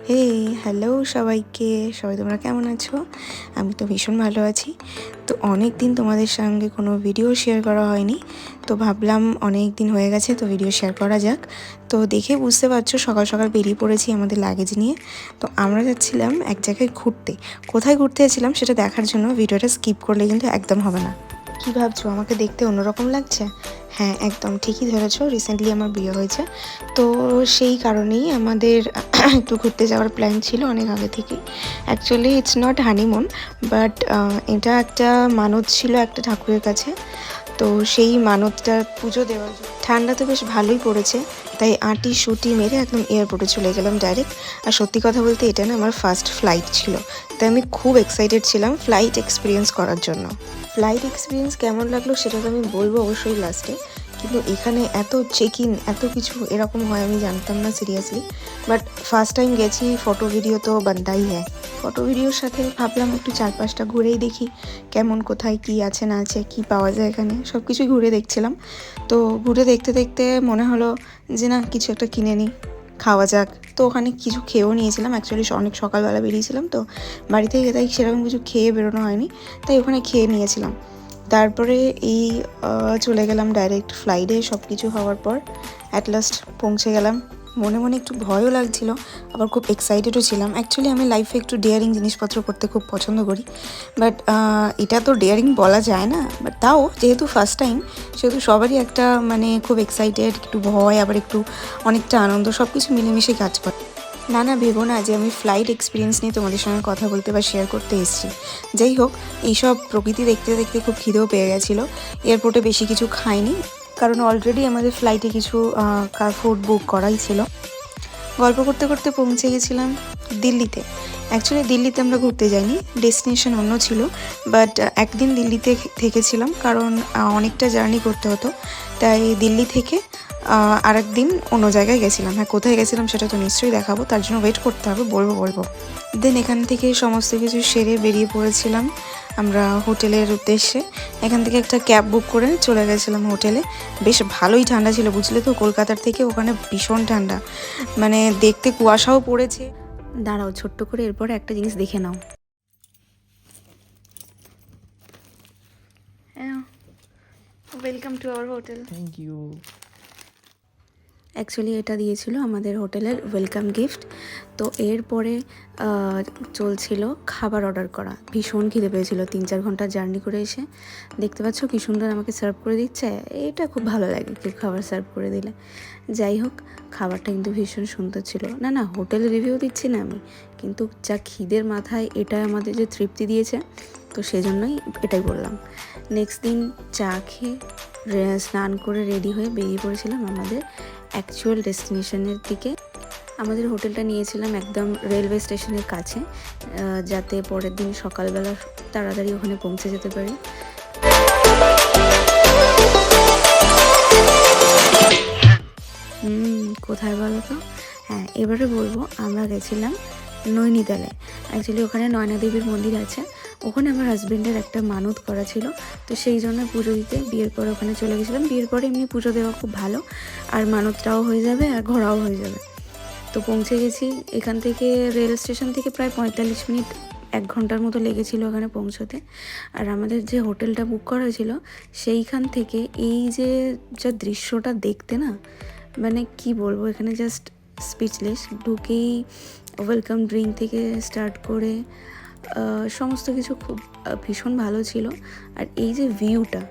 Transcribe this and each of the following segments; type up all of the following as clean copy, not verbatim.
হে hello সবাইকে, সবাই তোমরা কেমন আছো? আমি তো ভীষণ ভালো আছি। তো অনেক দিন তোমাদের সঙ্গে কোনো ভিডিও শেয়ার করা হয়নি, তো ভাবলাম অনেক দিন হয়ে গেছে তো ভিডিও শেয়ার করা যাক। তো দেখে বুঝতে পারছো সকাল সকাল বেরিয়ে পড়েছি আমাদের লাগেজ নিয়ে। তো আমরা যাচ্ছিলাম এক জায়গায় ঘুরতে। কোথায় ঘুরতে যাচ্ছিলাম সেটা দেখার জন্য ভিডিওটা স্কিপ করলে কিন্তু একদম হবে না। কী ভাবছো, আমাকে দেখতে অন্যরকম লাগছে? হ্যাঁ, একদম ঠিকই ধরেছো, রিসেন্টলি আমার বিয়ে হয়েছে। তো সেই কারণেই আমাদের একটু ঘুরতে যাওয়ার প্ল্যান ছিল অনেক আগে থেকেই। Actually it's not honeymoon, but এটা একটা মানত ছিল একটা ঠাকুরের কাছে। তো সেই মানতটা পুজো দেওয়ার জন্য ঠান্ডা তো বেশ ভালোই পড়েছে, তাই আঁটি শুটি মেরে একদম এয়ারপোর্টে চলে গেলাম ডাইরেক্ট। আর সত্যি কথা বলতে এটা না আমার ফার্স্ট ফ্লাইট ছিল, তাই আমি খুব এক্সাইটেড ছিলাম ফ্লাইট এক্সপিরিয়েন্স করার জন্য। ফ্লাইট এক্সপিরিয়েন্স কেমন লাগলো সেটা তো আমি বলবো অবশ্যই লাস্টে, কিন্তু এখানে এত চেক ইন এত কিছু এরকম হয় আমি জানতাম না সিরিয়াসলি। বাট ফার্স্ট টাইম গেছি, ফটো ভিডিও তো বানতাই হ্যাঁ। ফটো ভিডিওর সাথে ভাবলাম একটু চারপাশটা ঘুরেই দেখি কেমন কোথায় কি আছে না আছে, কি পাওয়া যায় এখানে, সব কিছুই ঘুরে দেখছিলাম। তো ঘুরে দেখতে দেখতে মনে হলো যে না কিছু একটা কিনে নিই, খাওয়া যাক। তো ওখানে কিছু খেয়েও নিয়েছিলাম, অ্যাকচুয়ালি অনেক সকালবেলা বেরিয়েছিলাম তো বাড়ি থেকে, তাই সেরকম কিছু খেয়ে বেরোনো হয়নি, তাই ওখানে খেয়ে নিয়েছিলাম। তারপরে এই চলে গেলাম ডাইরেক্ট ফ্লাইটে। সব কিছু হওয়ার পর অ্যাট লাস্ট পৌঁছে গেলাম। মনে মনে একটু ভয়ও লাগছিল, আবার খুব এক্সাইটেডও ছিলাম। অ্যাকচুয়ালি আমি লাইফে একটু ডেয়ারিং জিনিসপত্র করতে খুব পছন্দ করি, বাট এটা তো ডেয়ারিং বলা যায় না। বাট তাও যেহেতু ফার্স্ট টাইম, সেহেতু সবারই একটা মানে খুব এক্সাইটেড, একটু ভয়, আবার একটু অনেকটা আনন্দ, সব কিছু মিলেমিশে কাজ করে। না না, ভেবো না যে আমি ফ্লাইট এক্সপিরিয়েন্স নিয়ে তোমাদের সঙ্গে কথা বলতে বা শেয়ার করতে এসেছি। যাই হোক, এইসব প্রকৃতি দেখতে দেখতে খুব খিদেও পেয়ে গেছিলো। এয়ারপোর্টে বেশি কিছু খাইনি, কারণ অলরেডি আমাদের ফ্লাইটে কিছু ফুড বুক করাই ছিল। গল্প করতে করতে পৌঁছে গেছিলাম দিল্লিতে। অ্যাকচুয়ালি দিল্লিতে আমরা ঘুরতে যাইনি, ডেস্টিনেশন অন্য ছিল। বাট একদিন দিল্লিতে থেকেছিলাম, কারণ অনেকটা জার্নি করতে হতো, তাই দিল্লি থেকে আরেক দিন অন্য জায়গায় গেছিলাম। হ্যাঁ, কোথায় গেছিলাম সেটা তো নিশ্চয়ই দেখাবো, তার জন্য ওয়েট করতে হবে, বলবো। দেন এখান থেকে সমস্ত কিছু সেরে বেরিয়ে পড়েছিলাম আমরা হোটেলের উদ্দেশ্যে। এখান থেকে একটা ক্যাব বুক করে চলে গেছিলাম হোটেলে। বেশ ভালোই ঠান্ডা ছিল, বুঝলে তো, কলকাতার থেকে ওখানে ভীষণ ঠান্ডা, মানে দেখতে কুয়াশাও পড়েছে। দাঁড়াও, ছোট্ট করে এরপরে একটা জিনিস দেখে নাও। Welcome to our hotel. Thank you. Actually এটা দিয়েছিল আমাদের হোটেলের ওয়েলকাম গিফট। তো এরপরে চলছিল খাবার অর্ডার করা। ভীষণ খিদে পেয়েছিল, 3-4 ঘন্টা জার্নি করে এসে। দেখতে পাচ্ছ কি সুন্দর আমাকে সার্ভ করে দিচ্ছে, এটা খুব ভালো লাগে কেউ খাবার সার্ভ করে দিলে। যাই হোক, খাবারটা কিন্তু ভীষণ সুন্দর ছিল। না না, হোটেল রিভিউ দিচ্ছি না আমি, কিন্তু যা খিদের মাথায় এটা আমাদের যে তৃপ্তি দিয়েছে, তো সেজন্যই এটাই বললাম। নেক্সট দিন চা খেয়ে স্নান করে রেডি হয়ে বেরিয়ে পড়েছিলাম আমাদের অ্যাকচুয়াল ডেস্টিনেশনের দিকে। আমাদের হোটেলটা নিয়েছিলাম একদম রেলওয়ে স্টেশনের কাছে, যাতে পরের দিন সকালবেলা তাড়াতাড়ি ওখানে পৌঁছে যেতে পারি। কোথায় বলো তো? হ্যাঁ, এবারে বলবো আমরা গেছিলাম নৈনিতালে। অ্যাকচুয়ালি ওখানে নয়না দেবীর মন্দির আছে, ওখানে আমার হাজব্যান্ডের একটা মানত করা ছিল, তো সেই জন্য পুজো দিতে বিয়ের পরে ওখানে চলে গেছিলাম। বিয়ের পরে এমনি পুজো দেওয়া খুব ভালো, আর মানতটাও হয়ে যাবে আর ঘোরাও হয়ে যাবে। তো পৌঁছে গেছি। এখান থেকে রেল স্টেশন থেকে প্রায় 45 মিনিট 1 ঘন্টার মতো লেগেছিল ওখানে পৌঁছতে। আর আমাদের যে হোটেলটা বুক করা ছিল সেইখান থেকে এই যে যা দৃশ্যটা দেখতে না, মানে কি বলবো, এখানে জাস্ট স্পিচলেস। ঢুকেই ওয়েলকাম ড্রিঙ্ক থেকে স্টার্ট করে সমস্ত কিছু খুব ভীষণ ভালো ছিল। আর এই যে ভিউটা,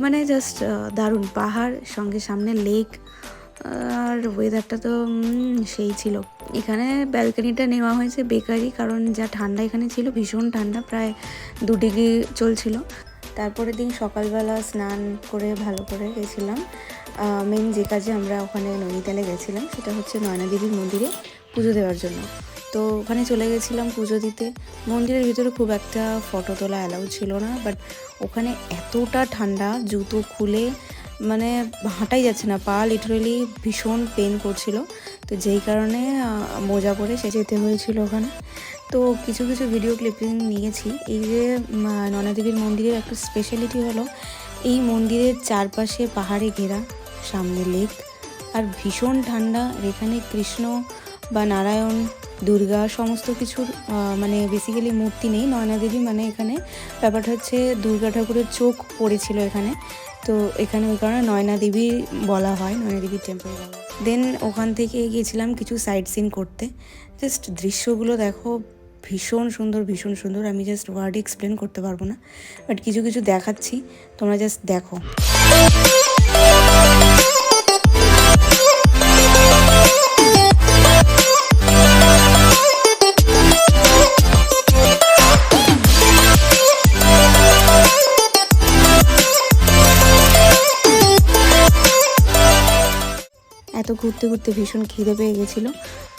মানে জাস্ট দারুণ। পাহাড় সঙ্গে সামনে লেক, আর ওয়েদারটা তো সেই ছিল। এখানে ব্যালকনিটা নেওয়া হয়েছে বেকারি, কারণ যা ঠান্ডা এখানে ছিল, ভীষণ ঠান্ডা, প্রায় 2 ডিগ্রি চলছিল। তারপরের দিন সকালবেলা স্নান করে ভালো করে গেছিলাম মেন যে কাজে আমরা ওখানে নৈনিতালে গেছিলাম, সেটা হচ্ছে নয়না দেবীর মন্দিরে পুজো দেওয়ার জন্য। তো ওখানে চলে গেছিলাম পুজো দিতে। মন্দিরের ভিতরে খুব একটা ফটো তোলা অ্যালাউ ছিল না, বাট ওখানে এতটা ঠান্ডা, জুতো খুলে মানে হাঁটাই যাচ্ছে না, পা লিটারেলি ভীষণ পেন করছিল। তো যেই কারণে মোজা পরে সে যেতে হয়েছিল ওখানে। তো কিছু কিছু ভিডিও ক্লিপিং নিয়েছি। এই যে নয়না দেবীর মন্দিরের একটা স্পেশালিটি হলো, এই মন্দিরের চারপাশে পাহাড়ে ঘেরা, সামনে লেক, আর ভীষণ ঠান্ডা। এখানে কৃষ্ণ বা নারায়ণ, দুর্গা সমস্ত কিছুর মানে বেসিক্যালি মূর্তি নেই। নয়না দেবী মানে এখানে ব্যাপারটা হচ্ছে দুর্গা ঠাকুরের চোখ পড়েছিল এখানে, তো এখানে ওই কারণে নয়না দেবী বলা হয়, নয়না দেবীর টেম্পল বলা হয়। দেন ওখান থেকে গিয়েছিলাম কিছু সাইট সিন করতে। জাস্ট দৃশ্যগুলো দেখো, ভীষণ সুন্দর, ভীষণ সুন্দর। আমি জাস্ট ওয়ার্ডে এক্সপ্লেন করতে পারবো না, বাট কিছু কিছু দেখাচ্ছি, তোমরা জাস্ট দেখো। এত ঘুরতে ঘুরতে ভীষণ খিদে পেয়ে গেছিলো,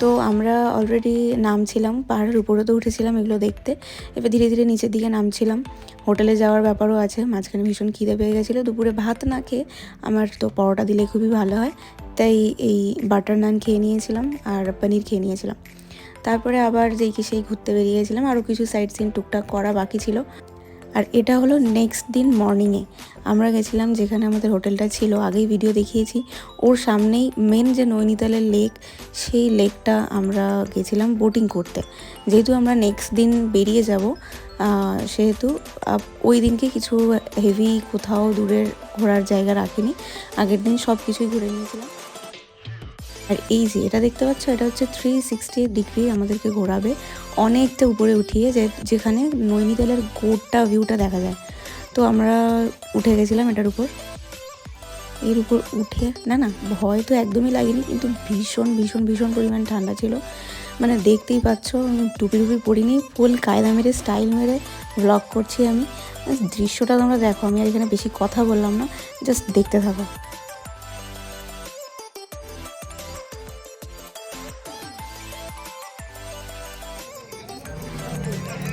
তো আমরা অলরেডি নামছিলাম, পাহাড়ের উপরে তো উঠেছিলাম এগুলো দেখতে, এবার ধীরে ধীরে নিচের দিকে নামছিলাম। হোটেলে যাওয়ার ব্যাপারও আছে, মাঝখানে ভীষণ খিদে পেয়ে গেছিলো। দুপুরে ভাত না খেয়ে আমার তো পরোটা দিলে খুবই ভালো হয়, তাই এই বাটার নান খেয়ে নিয়েছিলাম আর পনির খেয়ে নিয়েছিলাম। তারপরে আবার যেই কি সেই ঘুরতে বেরিয়ে গেছিলাম, আরও কিছু সাইট সিন টুকটাক করা বাকি ছিল। আর এটা হলো নেক্সট দিন মর্নিংয়ে আমরা গেছিলাম যেখানে আমাদের হোটেলটা ছিল, আগেই ভিডিও দেখিয়েছি, ওর সামনেই মেন যে নৈনিতালের লেক, সেই লেকটা আমরা গেছিলাম বোটিং করতে। যেহেতু আমরা নেক্সট দিন বেরিয়ে যাব, সেহেতু ওই দিনকে কিছু হেভি কোথাও দূরের ঘোরার জায়গা রাখিনি, আগের দিন সব কিছুই ঘুরে নিয়েছিলাম। আর এই যে এটা দেখতে পাচ্ছ, এটা হচ্ছে 360 ডিগ্রি আমাদেরকে ঘোরাবে অনেকটা উপরে উঠিয়ে, যেখানে নৈনিতালের গোটা ভিউটা দেখা যায়। তো আমরা উঠে গেছিলাম এটার উপর। এর উপর উঠে না ভয় তো একদমই লাগেনি, কিন্তু ভীষণ ভীষণ ভীষণ পরিমাণ ঠান্ডা ছিল। মানে দেখতেই পাচ্ছ, টুপি টুপি পরিনি, ফুল কায়দা মেরে স্টাইল মেরে ব্লগ করছি আমি। দৃশ্যটা তোমরা দেখো, আমি আর এখানে বেশি কথা বললাম না, জাস্ট দেখতে থাকো।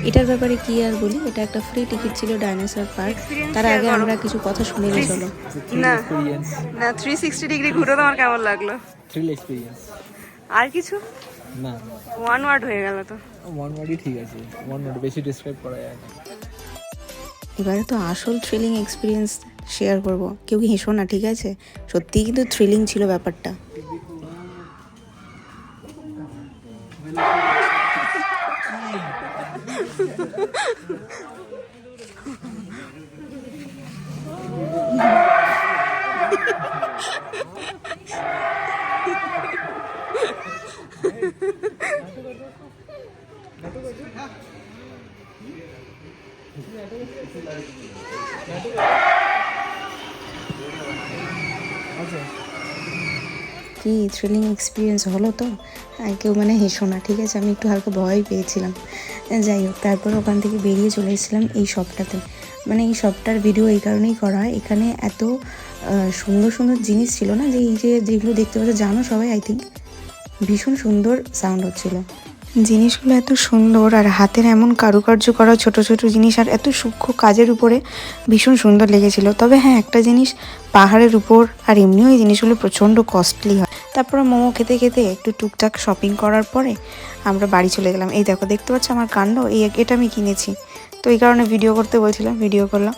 এটার ব্যাপারে কি আর বলি, এটা একটা ফ্রি টিকিট ছিল ডাইনোসর পার্ক। তার আগে আমরা কিছু কথা শুনে নিই চলো। না না 360 ডিগ্রি ঘুরে তোমার কেমন লাগলো? Thrill experience. আর কিছু না, ওয়ান ওয়ার্ড হয়ে গেল তো। ওয়ান ওয়ার্ডই ঠিক আছে, ওয়ান ওয়ার্ড বেশি ডিসক্রাইব করা যায় না। এবারে তো আসল থ্রিলিং এক্সপিরিয়েন্স শেয়ার করব, কেউ কি হেসো না, ঠিক আছে? সত্যিই কিন্তু থ্রিলিং ছিল ব্যাপারটা। কি থ্রিলিং এক্সপিরিয়েন্স হলো তো? কেউ মানে হেসো না, ঠিক আছে? আমি একটু হালকা ভয় পেয়েছিলাম। যাই হোক, তারপর ওখান থেকে বেরিয়ে চলে এসেছিলাম এই শপটাতে। মানে এই শপটার ভিডিও এই কারণেই করা হয়, এখানে এত সুন্দর সুন্দর জিনিস ছিল না, যে এই যে যেগুলো দেখতে পাচ্ছ, জানো সবাই আই থিঙ্ক, ভীষণ সুন্দর সাউন্ড হচ্ছিল। জিনিসগুলো এত সুন্দর, আর হাতের এমন কারুকার্য করা ছোট ছোট জিনিস, আর এত সূক্ষ্ম কাজের উপরে ভীষণ সুন্দর লেগেছিল। তবে হ্যাঁ, একটা জিনিস, পাহাড়ের উপর আর এমনিও এই জিনিসগুলো প্রচণ্ড কস্টলি হয়। তারপরে মোমো খেতে খেতে একটু টুকটাক শপিং করার পরে আমরা বাড়ি চলে গেলাম। এই দেখো, দেখতে পাচ্ছ আমার কাণ্ড, এটা আমি কিনেছি, তো এই কারণে ভিডিও করতে বলছিলাম, ভিডিও করলাম।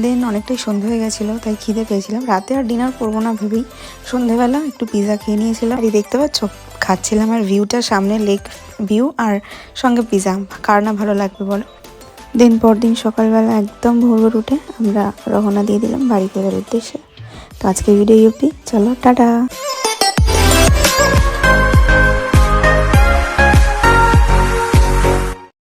দেন অনেকটাই সন্ধে হয়ে গেছিলো, তাই খিদে পেয়েছিলাম। রাতে আর ডিনার করবো না ভেবেই সন্ধেবেলা একটু পিৎজা খেয়ে নিয়েছিলাম। আর এই দেখতে পাচ্ছ, খাচ্ছিলাম, আর ভিউটা সামনে লেক ভিউ, আর সঙ্গে পিৎজা, কার না ভালো লাগবে বলো? দিন পর দিন সকালবেলা একদম ভোর ভোর উঠে আমরা রওনা দিয়ে দিলাম বাড়ি ফেরার উদ্দেশ্যে। তো আজকে ভিডিও অবধি, চলো টাটা।